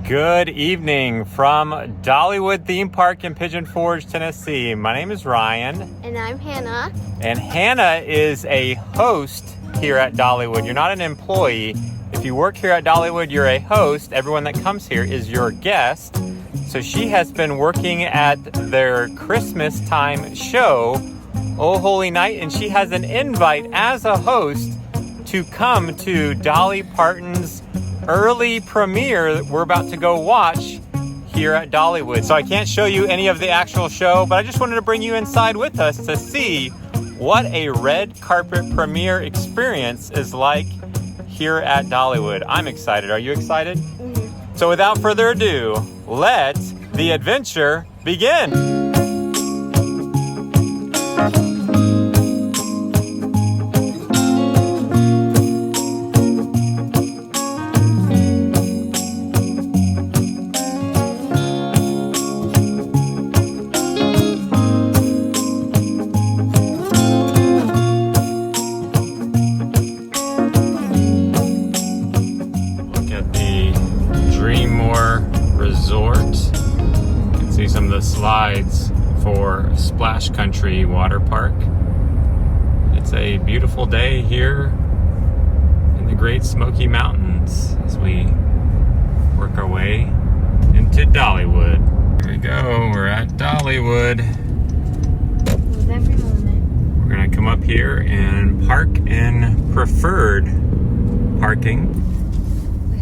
Good evening from Dollywood Theme Park in Pigeon Forge, Tennessee. My name is Ryan. And I'm Hannah. And Hannah is a host here at Dollywood. You're not an employee. If you work here at Dollywood, you're a host. Everyone that comes here is your guest. So she has been working at their Christmas time show, Oh Holy Night, and she has an invite as a host to come to Dolly Parton's early premiere that we're about to go watch here at Dollywood. So I can't show you any of the actual show, but I just wanted to bring you inside with us to see what a red carpet premiere experience is like here at Dollywood. I'm excited. Are you excited? Mm-hmm. So without further ado, let the adventure begin. Slides for Splash Country Water Park. It's a beautiful day here in the Great Smoky Mountains as we work our way into Dollywood. Here we go, we're at Dollywood. With every moment. We're gonna come up here and park in preferred parking.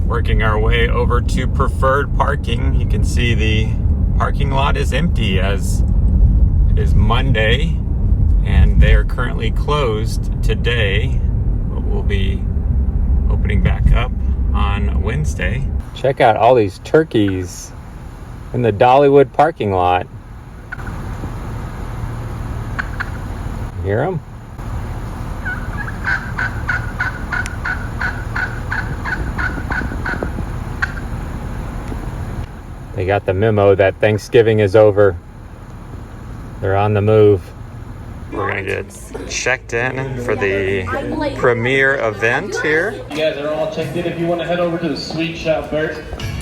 Working our way over to preferred parking. You can see the parking lot is empty as it is Monday and they are currently closed today, but we'll be opening back up on Wednesday. Check out all these turkeys in the Dollywood parking lot. You hear them? They got the memo that Thanksgiving is over. They're on the move. We're gonna get checked in for the premiere event here. You guys are all checked in. If you want to head over to the sweet shop first,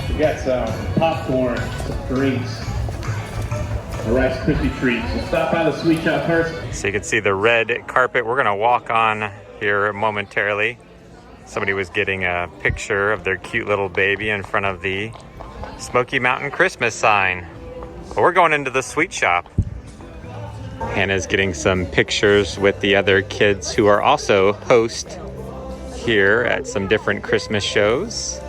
we got some popcorn, some drinks, a Rice Krispie treats. So stop by the sweet shop first. So you can see the red carpet. We're gonna walk on here momentarily. Somebody was getting a picture of their cute little baby in front of the Smoky Mountain Christmas sign. But we're going into the sweet shop. Hannah's getting some pictures with the other kids who are also hosts here at some different Christmas shows.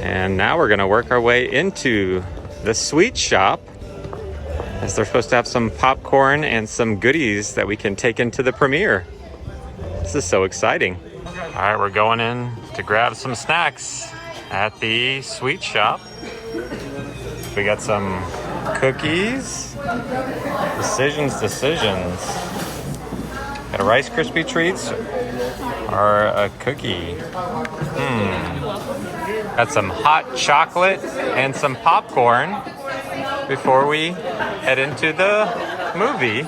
And now we're gonna work our way into the sweet shop as they're supposed to have some popcorn and some goodies that we can take into the premiere. This is so exciting. All right, we're going in to grab some snacks at the sweet shop. We got some cookies. Decisions. Got a Rice Krispie treats or a cookie. Got some hot chocolate and some popcorn before we head into the movie.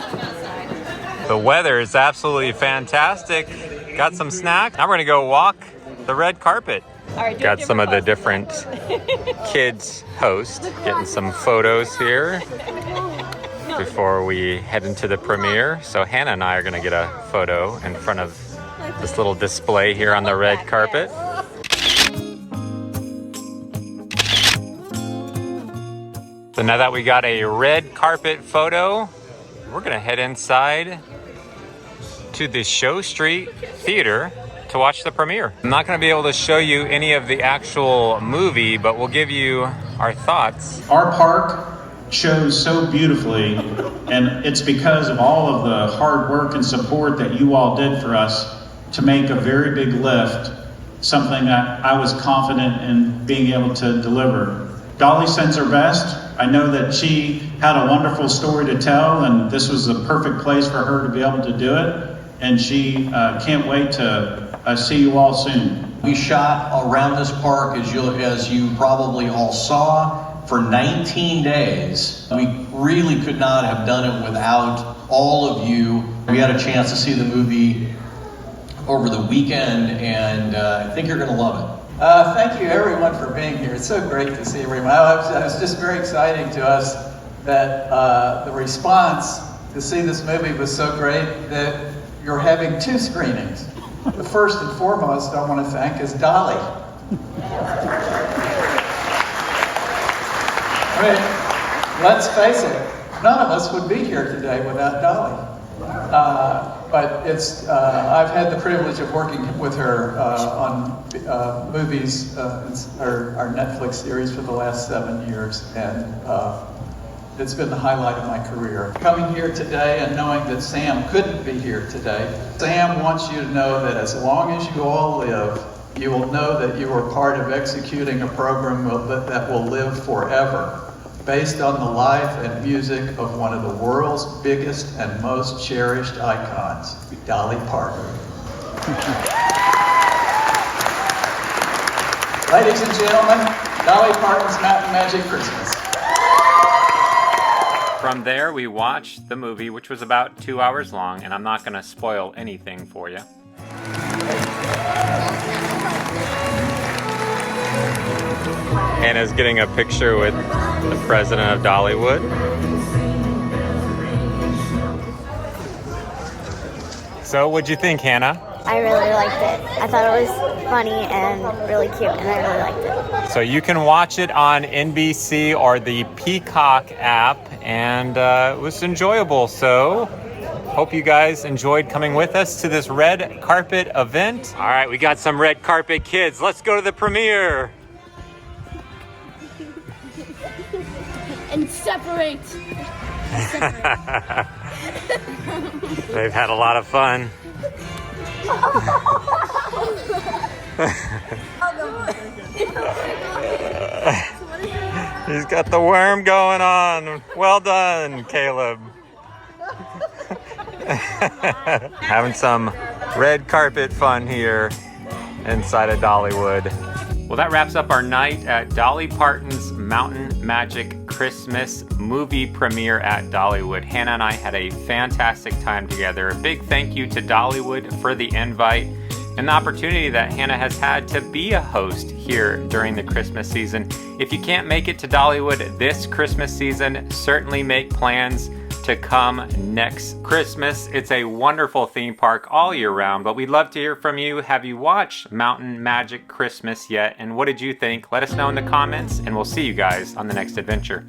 The weather is absolutely fantastic. Got some snacks. Now we're gonna go walk the red carpet. Right, got some of the different kids hosts, getting some photos here before we head into the premiere. So Hannah and I are gonna get a photo in front of this little display here on the red carpet. So now that we got a red carpet photo, we're gonna head inside to the Show Street Theater to watch the premiere. I'm not going to be able to show you any of the actual movie, but we'll give you our thoughts. Our park shows so beautifully, and it's because of all of the hard work and support that you all did for us to make a very big lift, something that I was confident in being able to deliver. Dolly sends her best. I know that she had a wonderful story to tell, and this was the perfect place for her to be able to do it, and she can't wait to see you all soon. We shot around this park, as you probably all saw, for 19 days. We really could not have done it without all of you. We had a chance to see the movie over the weekend, and I think you're going to love it. Thank you everyone for being here. It's so great to see everyone. It was just very exciting to us that the response to see this movie was so great that you're having 2 screenings. The first and foremost I want to thank is Dolly. I mean, let's face it, none of us would be here today without Dolly. But I've had the privilege of working with her on movies, our Netflix series for the last 7 years, and it's been the highlight of my career. Coming here today and knowing that Sam couldn't be here today, Sam wants you to know that as long as you all live, you will know that you are part of executing a program that will live forever, based on the life and music of one of the world's biggest and most cherished icons, Dolly Parton. Ladies and gentlemen, Dolly Parton's Mountain Magic Christmas. From there, we watched the movie, which was about 2 hours long, and I'm not going to spoil anything for you. Hannah's getting a picture with the president of Dollywood. So, what'd you think, Hannah? I really liked it. I thought it was funny and really cute, and I really liked it. So you can watch it on NBC or the Peacock app, and it was enjoyable. So hope you guys enjoyed coming with us to this red carpet event. All right, we got some red carpet kids. Let's go to the premiere. And separate. They've had a lot of fun. He's got the worm going on. Well done, Caleb. Having some red carpet fun here inside of Dollywood. Well, that wraps up our night at Dolly Parton's Mountain Magic Christmas movie premiere at Dollywood. Hannah and I had a fantastic time together. A big thank you to Dollywood for the invite and the opportunity that Hannah has had to be a host here during the Christmas season. If you can't make it to Dollywood this Christmas season, certainly make plans to come next Christmas. It's a wonderful theme park all year round, but we'd love to hear from you. Have you watched Mountain Magic Christmas yet? And what did you think? Let us know in the comments, and we'll see you guys on the next adventure.